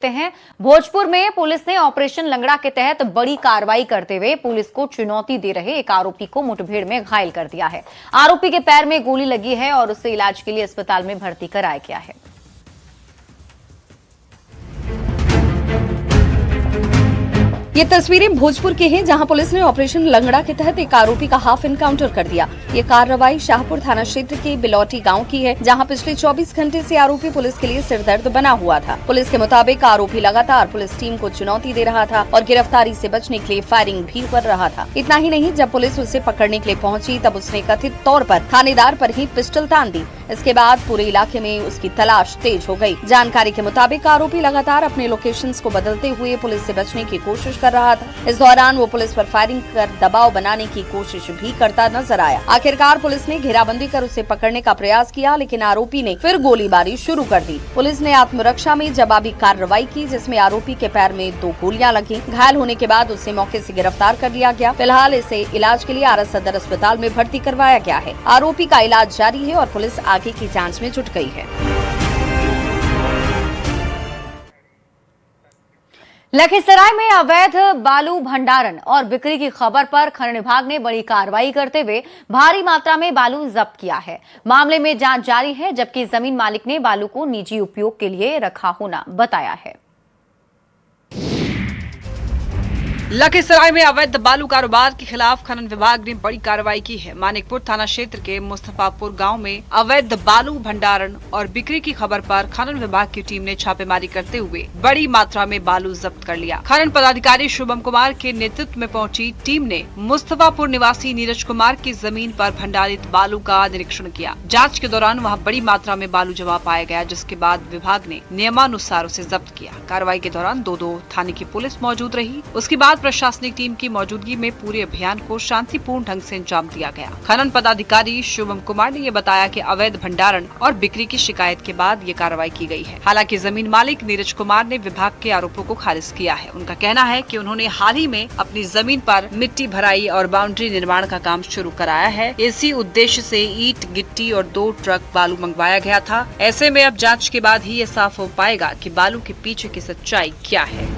हैं भोजपुर में पुलिस ने ऑपरेशन लंगड़ा के तहत बड़ी कार्रवाई करते हुए पुलिस को चुनौती दे रहे एक आरोपी को मुठभेड़ में घायल कर दिया है। आरोपी के पैर में गोली लगी है और उसे इलाज के लिए अस्पताल में भर्ती कराया गया है। ये तस्वीरें भोजपुर की हैं, जहां पुलिस ने ऑपरेशन लंगड़ा के तहत एक आरोपी का हाफ एनकाउंटर कर दिया। ये कार्रवाई शाहपुर थाना क्षेत्र के बिलौटी गांव की है, जहां पिछले 24 घंटे से आरोपी पुलिस के लिए सिरदर्द बना हुआ था। पुलिस के मुताबिक आरोपी लगातार पुलिस टीम को चुनौती दे रहा था और गिरफ्तारी से बचने के लिए फायरिंग भी कर रहा था। इतना ही नहीं, जब पुलिस उसे पकड़ने के लिए पहुंची तब उसने कथित तौर पर थानेदार पर ही पिस्टल तान दी। इसके बाद पूरे इलाके में उसकी तलाश तेज हो गई। जानकारी के मुताबिक आरोपी लगातार अपने लोकेशंस को बदलते हुए पुलिस से बचने की कोशिश कर रहा था। इस दौरान वो पुलिस पर फायरिंग कर दबाव बनाने की कोशिश भी करता नजर आया। आखिरकार पुलिस ने घेराबंदी कर उसे पकड़ने का प्रयास किया, लेकिन आरोपी ने फिर गोलीबारी शुरू कर दी। पुलिस ने आत्मरक्षा में जवाबी कार्रवाई की, जिसमें आरोपी के पैर में 2 गोलियां लगी। घायल होने के बाद उसे मौके से गिरफ्तार कर लिया गया। फिलहाल इसे इलाज के लिए आरा सदर अस्पताल में भर्ती करवाया गया है। आरोपी का इलाज जारी है और पुलिस आगे की जाँच में जुट गई है। लखीसराय में अवैध बालू भंडारण और बिक्री की खबर पर खनन विभाग ने बड़ी कार्रवाई करते हुए भारी मात्रा में बालू जब्त किया है। मामले में जांच जारी है, जबकि जमीन मालिक ने बालू को निजी उपयोग के लिए रखा होना बताया है। लखीसराय में अवैध बालू कारोबार के खिलाफ खनन विभाग ने बड़ी कार्रवाई की है। मानिकपुर थाना क्षेत्र के मुस्तफापुर गांव में अवैध बालू भंडारण और बिक्री की खबर पर खनन विभाग की टीम ने छापेमारी करते हुए बड़ी मात्रा में बालू जब्त कर लिया। खनन पदाधिकारी शुभम कुमार के नेतृत्व में पहुंची टीम ने मुस्तफापुर निवासी नीरज कुमार की जमीन पर भंडारित बालू का निरीक्षण किया। जाँच के दौरान वहाँ बड़ी मात्रा में बालू जमा पाया गया, जिसके बाद विभाग ने नियमानुसार उसे जब्त किया। कार्रवाई के दौरान 2 थाने की पुलिस मौजूद रही। उसके बाद प्रशासनिक टीम की मौजूदगी में पूरे अभियान को शांतिपूर्ण ढंग से अंजाम दिया गया। खनन पदाधिकारी शुभम कुमार ने ये बताया कि अवैध भंडारण और बिक्री की शिकायत के बाद ये कार्रवाई की गई है। हालांकि जमीन मालिक नीरज कुमार ने विभाग के आरोपों को खारिज किया है। उनका कहना है कि उन्होंने हाल ही में अपनी जमीन पर मिट्टी भराई और बाउंड्री निर्माण का काम शुरू कराया है। इसी उद्देश्य से ईंट, गिट्टी और 2 ट्रक बालू मंगवाया गया था। ऐसे में अब जाँच के बाद ही ये साफ हो पाएगा कि बालू के पीछे की सच्चाई क्या है।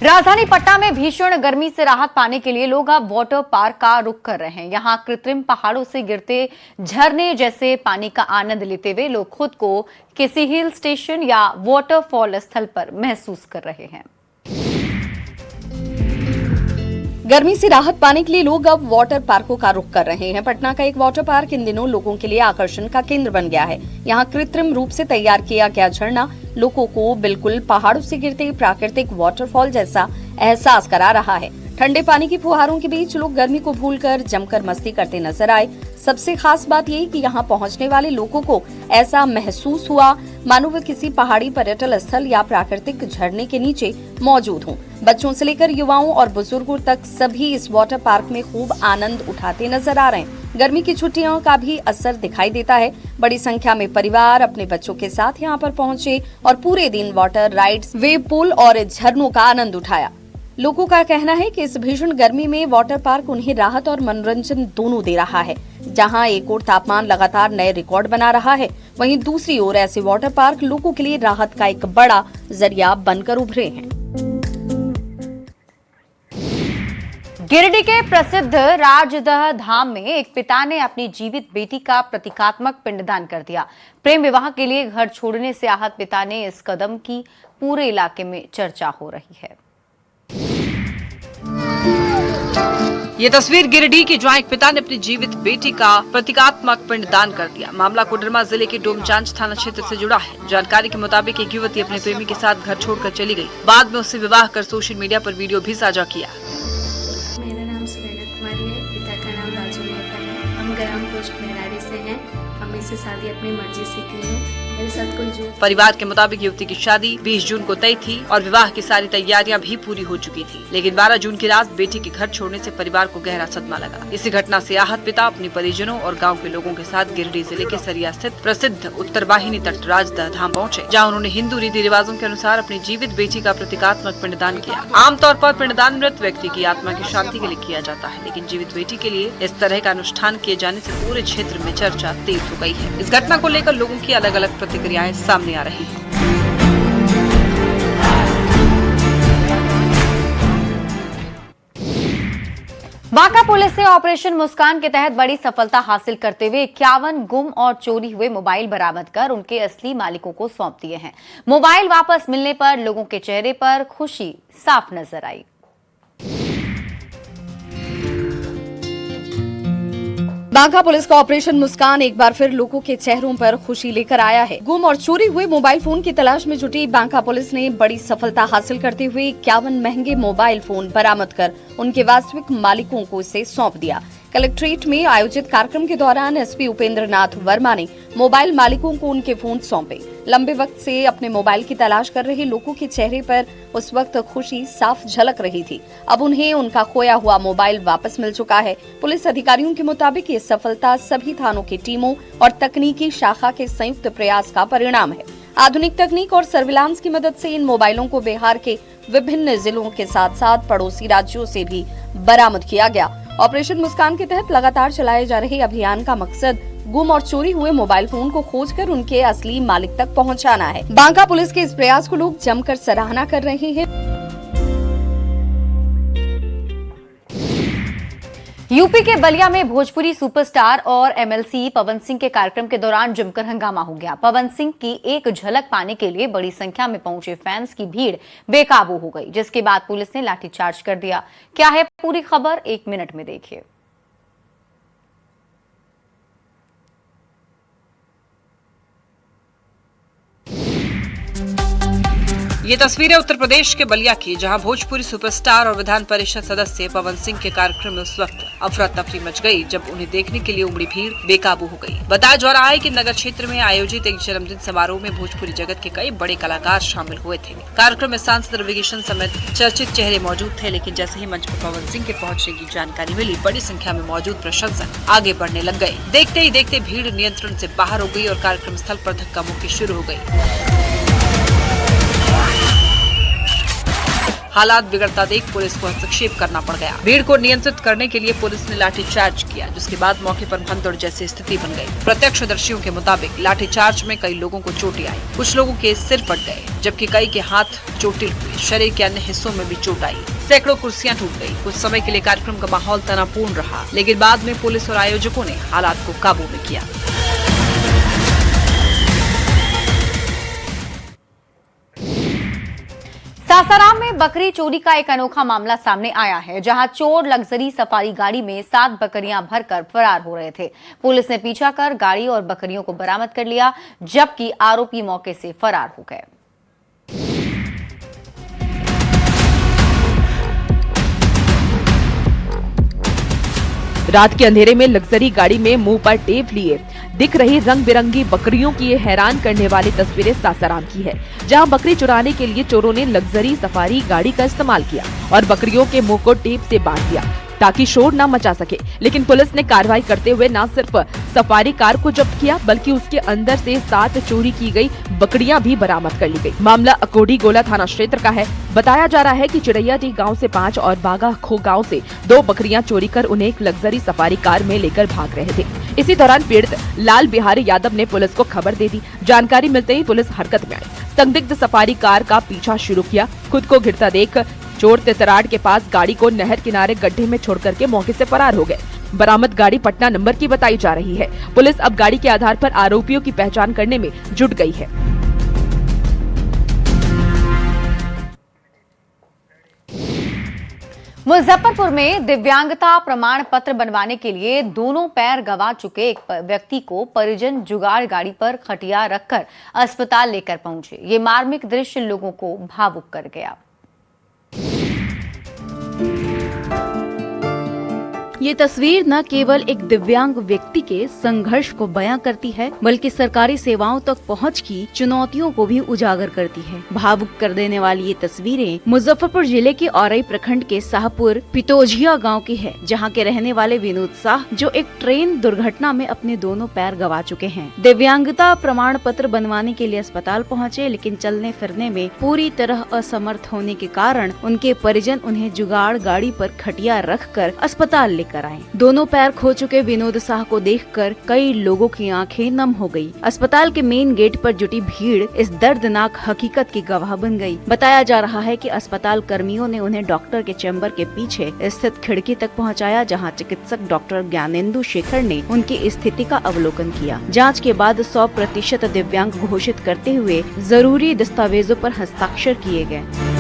राजधानी पटना में भीषण गर्मी से राहत पाने के लिए लोग अब वाटर पार्क का रुख कर रहे हैं। यहां कृत्रिम पहाड़ों से गिरते झरने जैसे पानी का आनंद लेते हुए लोग खुद को किसी हिल स्टेशन या वाटरफॉल स्थल पर महसूस कर रहे हैं। गर्मी से राहत पाने के लिए लोग अब वाटर पार्कों का रुख कर रहे हैं। पटना का एक वाटर पार्क इन दिनों लोगों के लिए आकर्षण का केंद्र बन गया है। यहाँ कृत्रिम रूप से तैयार किया गया झरना लोगों को बिल्कुल पहाड़ों से गिरते प्राकृतिक वाटरफॉल जैसा एहसास करा रहा है। ठंडे पानी की फुहारों के बीच लोग गर्मी को भूलकर जमकर मस्ती करते नजर आए। सबसे खास बात यही कि यहाँ पहुँचने वाले लोगों को ऐसा महसूस हुआ मानो वे किसी पहाड़ी पर्यटन स्थल या प्राकृतिक झरने के नीचे मौजूद हों। बच्चों से लेकर युवाओं और बुजुर्गों तक सभी इस वाटर पार्क में खूब आनंद उठाते नजर आ रहे हैं। गर्मी की छुट्टियों का भी असर दिखाई देता है। बड़ी संख्या में परिवार अपने बच्चों के साथ यहाँ पर पहुँचे और पूरे दिन वाटर राइड्स, वेव पूल और झरनों का आनंद उठाया। लोगों का कहना है कि इस भीषण गर्मी में वाटर पार्क उन्हें राहत और मनोरंजन दोनों दे रहा है। जहां एक ओर तापमान लगातार नए रिकॉर्ड बना रहा है, वहीं दूसरी ओर ऐसे वाटर पार्क लोगों के लिए राहत का एक बड़ा जरिया बनकर उभरे हैं। गिरिडीह के प्रसिद्ध राजदह धाम में एक पिता ने अपनी जीवित बेटी का प्रतीकात्मक पिंडदान कर दिया। प्रेम विवाह के लिए घर छोड़ने से आहत पिता ने इस कदम की पूरे इलाके में चर्चा हो रही है। ये तस्वीर गिरिडीह की, जहां एक पिता ने अपनी जीवित बेटी का प्रतीकात्मक पिंडदान कर दिया। मामला कोडरमा जिले के डोमचांच थाना क्षेत्र से जुड़ा है। जानकारी के मुताबिक एक युवती अपने प्रेमी के साथ घर छोड़कर चली गई। बाद में उससे विवाह कर सोशल मीडिया पर वीडियो भी साझा किया। मेरा नाम सुनैना कुमारी है, पिता का नाम राजू मेहता है। हम ग्राम पोस्ट मेहरारी से हैं। हम इससे शादी अपनी मर्जी से की है। मेरे साथ कोई जो परिवार के मुताबिक युवती की शादी 20 जून को तय थी और विवाह की सारी तैयारियां भी पूरी हो चुकी थी, लेकिन 12 जून की रात बेटी के घर छोड़ने से परिवार को गहरा सदमा लगा। इसी घटना से आहत पिता अपने परिजनों और गांव के लोगों के साथ गिरिडीह जिले के सरिया स्थित प्रसिद्ध उत्तर वाहिनी तट राजदह धाम पहुंचे, जहां उन्होंने हिंदू रीति रिवाजों के अनुसार अपनी जीवित बेटी का प्रतीकात्मक पिंडदान किया। आमतौर पर पिंडदान मृत व्यक्ति की आत्मा की शांति के लिए किया जाता है, लेकिन जीवित बेटी के लिए इस तरह का अनुष्ठान किए जाने से पूरे क्षेत्र में चर्चा तेज हो गई है। इस घटना को लेकर लोगों की अलग अलग प्रतिक्रिया प्रतिक्रियाएं सामने आ रही हैं। बांका पुलिस ने ऑपरेशन मुस्कान के तहत बड़ी सफलता हासिल करते हुए 51 गुम और चोरी हुए मोबाइल बरामद कर उनके असली मालिकों को सौंप दिए हैं। मोबाइल वापस मिलने पर लोगों के चेहरे पर खुशी साफ नजर आई। बांका पुलिस का ऑपरेशन मुस्कान एक बार फिर लोगों के चेहरों पर खुशी लेकर आया है। गुम और चोरी हुए मोबाइल फोन की तलाश में जुटी बांका पुलिस ने बड़ी सफलता हासिल करते हुए 51 महंगे मोबाइल फोन बरामद कर उनके वास्तविक मालिकों को इसे सौंप दिया। कलेक्ट्रेट में आयोजित कार्यक्रम के दौरान एसपी उपेंद्र नाथ वर्मा ने मोबाइल मालिकों को उनके फोन सौंपे। लंबे वक्त से अपने मोबाइल की तलाश कर रहे लोगों के चेहरे पर उस वक्त खुशी साफ झलक रही थी। अब उन्हें उनका खोया हुआ मोबाइल वापस मिल चुका है। पुलिस अधिकारियों के मुताबिक ये सफलता सभी थानों की टीमों और तकनीकी शाखा के संयुक्त प्रयास का परिणाम है। आधुनिक तकनीक और सर्विलांस की मदद से इन मोबाइलों को बिहार के विभिन्न जिलों के साथ साथ पड़ोसी राज्यों से भी बरामद किया गया। ऑपरेशन मुस्कान के तहत लगातार चलाए जा रहे अभियान का मकसद गुम और चोरी हुए मोबाइल फोन को खोजकर उनके असली मालिक तक पहुंचाना है। बांका पुलिस के इस प्रयास को लोग जमकर सराहना कर रहे हैं। यूपी के बलिया में भोजपुरी सुपरस्टार और एमएलसी पवन सिंह के कार्यक्रम के दौरान जमकर हंगामा हो गया। पवन सिंह की एक झलक पाने के लिए बड़ी संख्या में पहुंचे फैंस की भीड़ बेकाबू हो गई, जिसके बाद पुलिस ने लाठीचार्ज कर दिया। क्या है पूरी खबर, 1 मिनट में देखिए। ये तस्वीरें उत्तर प्रदेश के बलिया की, जहां भोजपुरी सुपरस्टार और विधान परिषद सदस्य पवन सिंह के कार्यक्रम में उस वक्त अफरा तफरी मच गई जब उन्हें देखने के लिए उमड़ी भीड़ बेकाबू हो गई। बताया जा रहा है कि नगर क्षेत्र में आयोजित एक जन्मदिन समारोह में भोजपुरी जगत के कई बड़े कलाकार शामिल हुए थे। कार्यक्रम में सांसद रविकिशन समेत चर्चित चेहरे मौजूद थे, लेकिन जैसे ही मंच पर पवन सिंह के पहुंचने की जानकारी मिली, बड़ी संख्या में मौजूद प्रशंसक आगे बढ़ने लग गए। देखते ही देखते भीड़ नियंत्रण से बाहर हो गई और कार्यक्रम स्थल पर धक्का मुक्की शुरू हो गई। हालात बिगड़ता देख पुलिस को हस्तक्षेप करना पड़ गया। भीड़ को नियंत्रित करने के लिए पुलिस ने लाठीचार्ज किया, जिसके बाद मौके पर भगदड़ जैसी स्थिति बन गई। प्रत्यक्षदर्शियों के मुताबिक लाठीचार्ज में कई लोगों को चोटें आई, कुछ लोगों के सिर फट गए, जबकि कई के हाथ चोटिल हुए। शरीर के अन्य हिस्सों में भी चोट आई। सैकड़ों कुर्सियां टूट गई। कुछ समय के लिए कार्यक्रम का माहौल तनावपूर्ण रहा, लेकिन बाद में पुलिस और आयोजकों ने हालात को काबू में किया। सासाराम में बकरी चोरी का एक अनोखा मामला सामने आया है, जहां चोर लग्जरी सफारी गाड़ी में 7 बकरियां भरकर फरार हो रहे थे। पुलिस ने पीछा कर गाड़ी और बकरियों को बरामद कर लिया, जबकि आरोपी मौके से फरार हो गए। रात के अंधेरे में लग्जरी गाड़ी में मुंह पर टेप लिए दिख रही रंग बिरंगी बकरियों की ये हैरान करने वाली तस्वीरें सासाराम की है, जहां बकरी चुराने के लिए चोरों ने लग्जरी सफारी गाड़ी का इस्तेमाल किया और बकरियों के मुंह को टेप से बांध दिया ताकि शोर न मचा सके। लेकिन पुलिस ने कार्रवाई करते हुए न सिर्फ सफारी कार को जब्त किया, बल्कि उसके अंदर से 7 चोरी की गई बकरियां भी बरामद कर ली गई। मामला अकोडी गोला थाना क्षेत्र का है। बताया जा रहा है कि चिड़ैयाडी गांव से 5 और बागा खो गांव से 2 बकरियां चोरी कर उन्हें एक लग्जरी सफारी कार में लेकर भाग रहे थे। इसी दौरान पीड़ित लाल बिहारी यादव ने पुलिस को खबर दे दी। जानकारी मिलते ही पुलिस हरकत में आई। संदिग्ध सफारी कार का पीछा शुरू किया। खुद को गिरता देख चोर तितराड के पास गाड़ी को नहर किनारे गड्ढे में छोड़ करके मौके से फरार हो गए। बरामद गाड़ी पटना नंबर की बताई जा रही है। पुलिस अब गाड़ी के आधार पर आरोपियों की पहचान करने में जुट गई है। मुजफ्फरपुर में दिव्यांगता प्रमाण पत्र बनवाने के लिए दोनों पैर गंवा चुके एक व्यक्ति को परिजन जुगाड़ गाड़ी पर खटिया रखकर अस्पताल लेकर पहुंचे। ये मार्मिक दृश्य लोगों को भावुक कर गया। ये तस्वीर न केवल एक दिव्यांग व्यक्ति के संघर्ष को बयां करती है, बल्कि सरकारी सेवाओं तक पहुंच की चुनौतियों को भी उजागर करती है। भावुक कर देने वाली ये तस्वीरें मुजफ्फरपुर जिले के औरई प्रखंड के शाहपुर पितोजिया गांव की है, जहां के रहने वाले विनोद शाह, जो एक ट्रेन दुर्घटना में अपने दोनों पैर गंवा चुके हैं। दिव्यांगता प्रमाण पत्र बनवाने के लिए अस्पताल पहुँचे, लेकिन चलने फिरने में पूरी तरह असमर्थ होने के कारण उनके परिजन उन्हें जुगाड़ गाड़ी पर खटिया रख कर अस्पताल लेकर कराएं। दोनों पैर खो चुके विनोद साह को देखकर कई लोगों की आंखें नम हो गई। अस्पताल के मेन गेट पर जुटी भीड़ इस दर्दनाक हकीकत की गवाह बन गई। बताया जा रहा है कि अस्पताल कर्मियों ने उन्हें डॉक्टर के चैम्बर के पीछे स्थित खिड़की तक पहुंचाया, जहां चिकित्सक डॉक्टर ज्ञानेंदु शेखर ने उनकी स्थिति का अवलोकन किया। जांच के बाद 100% दिव्यांग घोषित करते हुए जरूरी दस्तावेजों पर हस्ताक्षर किए गए।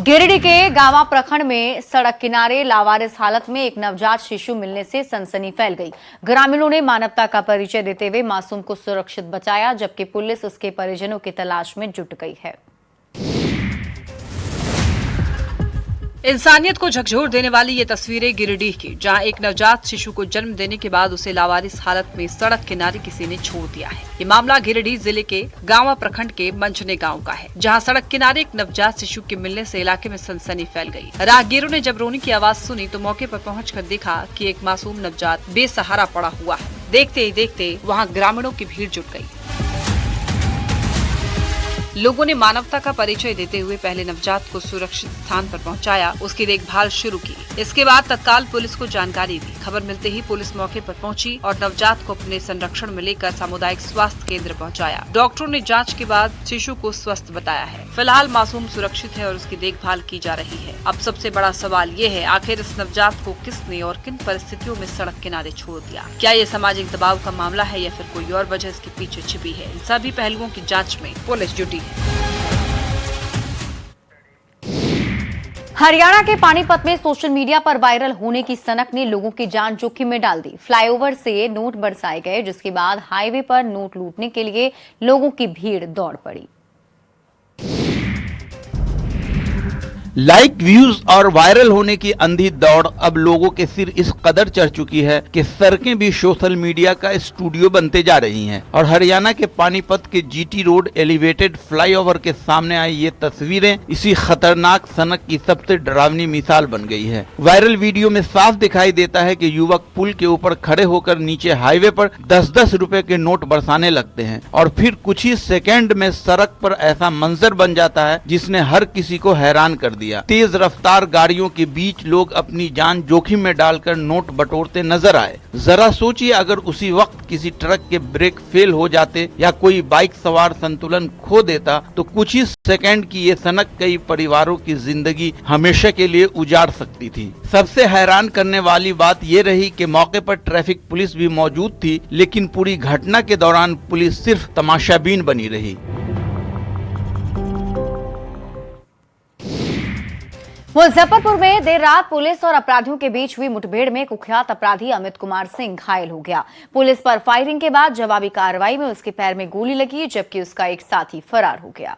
गिरिडीह के गावा प्रखंड में सड़क किनारे लावारिस हालत में एक नवजात शिशु मिलने से सनसनी फैल गई। ग्रामीणों ने मानवता का परिचय देते हुए मासूम को सुरक्षित बचाया, जबकि पुलिस उसके परिजनों की तलाश में जुट गई है। इंसानियत को झकझोर देने वाली ये तस्वीरें गिरिडीह की, जहां एक नवजात शिशु को जन्म देने के बाद उसे लावारिस हालत में सड़क किनारे किसी ने छोड़ दिया है। ये मामला गिरिडीह जिले के गांवा प्रखंड के मंझने गांव का है, जहां सड़क किनारे एक नवजात शिशु के मिलने से इलाके में सनसनी फैल गई। राहगीरों ने जब रोने की आवाज सुनी तो मौके पर पहुंचकर देखा कि एक मासूम नवजात बेसहारा पड़ा हुआ है। देखते ही देखते वहाँ ग्रामीणों की भीड़ जुट गयी। लोगों ने मानवता का परिचय देते हुए पहले नवजात को सुरक्षित स्थान पर पहुंचाया, उसकी देखभाल शुरू की। इसके बाद तत्काल पुलिस को जानकारी दी। खबर मिलते ही पुलिस मौके पर पहुंची और नवजात को अपने संरक्षण में लेकर सामुदायिक स्वास्थ्य केंद्र पहुंचाया। डॉक्टरों ने जांच के बाद शिशु को स्वस्थ बताया है। फिलहाल मासूम सुरक्षित है और उसकी देखभाल की जा रही है। अब सबसे बड़ा सवाल ये है, आखिर इस नवजात को किसने और किन परिस्थितियों में सड़क किनारे छोड़ दिया? क्या ये सामाजिक दबाव का मामला है या फिर कोई और वजह इसके पीछे छिपी है? इन सभी पहलुओं की जाँच में पुलिस जुटी। हरियाणा के पानीपत में सोशल मीडिया पर वायरल होने की सनक ने लोगों की जान जोखिम में डाल दी। फ्लाईओवर से नोट बरसाए गए, जिसके बाद हाईवे पर नोट लूटने के लिए लोगों की भीड़ दौड़ पड़ी। लाइक, व्यूज और वायरल होने की अंधी दौड़ अब लोगों के सिर इस कदर चढ़ चुकी है कि सड़कें भी सोशल मीडिया का स्टूडियो बनते जा रही हैं। और हरियाणा के पानीपत के जीटी रोड एलिवेटेड फ्लाईओवर के सामने आई ये तस्वीरें इसी खतरनाक सनक की सबसे डरावनी मिसाल बन गई है। वायरल वीडियो में साफ दिखाई देता है कि युवक पुल के ऊपर खड़े होकर नीचे हाईवे पर 10-10 रुपए के नोट बरसाने लगते हैं और फिर कुछ ही सेकेंड में सड़क पर ऐसा मंजर बन जाता है जिसने हर किसी को हैरान कर दिया। तेज रफ्तार गाड़ियों के बीच लोग अपनी जान जोखिम में डालकर नोट बटोरते नजर आए। जरा सोचिए, अगर उसी वक्त किसी ट्रक के ब्रेक फेल हो जाते या कोई बाइक सवार संतुलन खो देता तो कुछ ही सेकंड की ये सनक कई परिवारों की जिंदगी हमेशा के लिए उजाड़ सकती थी। सबसे हैरान करने वाली बात ये रही कि मौके पर ट्रैफिक पुलिस भी मौजूद थी, लेकिन पूरी घटना के दौरान पुलिस सिर्फ तमाशाबीन बनी रही। मुजफ्फरपुर में देर रात पुलिस और अपराधियों के बीच हुई मुठभेड़ में कुख्यात अपराधी अमित कुमार सिंह घायल हो गया। पुलिस पर फायरिंग के बाद जवाबी कार्रवाई में उसके पैर में गोली लगी, जबकि उसका एक साथी फरार हो गया।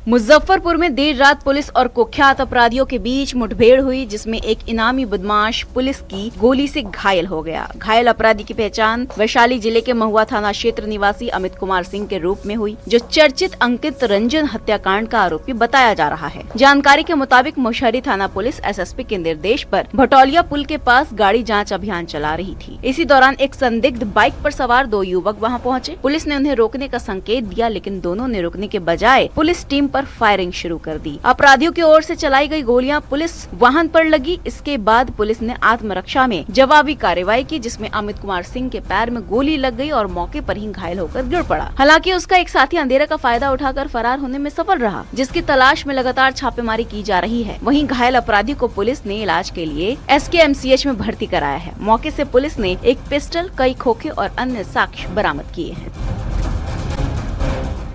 मुजफ्फरपुर में देर रात पुलिस और कुख्यात अपराधियों के बीच मुठभेड़ हुई, जिसमें एक इनामी बदमाश पुलिस की गोली से घायल हो गया। घायल अपराधी की पहचान वैशाली जिले के महुआ थाना क्षेत्र निवासी अमित कुमार सिंह के रूप में हुई, जो चर्चित अंकित रंजन हत्याकांड का आरोपी बताया जा रहा है। जानकारी के मुताबिक मुशहरी थाना पुलिस एसएसपी के निर्देश पर भटौलिया पुल के पास गाड़ी जाँच अभियान चला रही थी। इसी दौरान एक संदिग्ध बाइक पर सवार 2 युवक वहाँ पहुँचे। पुलिस ने उन्हें रोकने का संकेत दिया, लेकिन दोनों ने रुकने के बजाय पुलिस टीम पर फायरिंग शुरू कर दी। अपराधियों की ओर से चलाई गई गोलियां पुलिस वाहन पर लगी। इसके बाद पुलिस ने आत्मरक्षा में जवाबी कार्रवाई की, जिसमें अमित कुमार सिंह के पैर में गोली लग गई और मौके पर ही घायल होकर गिर पड़ा। हालांकि उसका एक साथी अंधेरे का फायदा उठाकर फरार होने में सफल रहा, जिसकी तलाश में लगातार छापेमारी की जा रही है। वहीं घायल अपराधी को पुलिस ने इलाज के लिए SKMCH में भर्ती कराया है। मौके से पुलिस ने एक पिस्टल, कई खोखे और अन्य साक्ष्य बरामद किए हैं।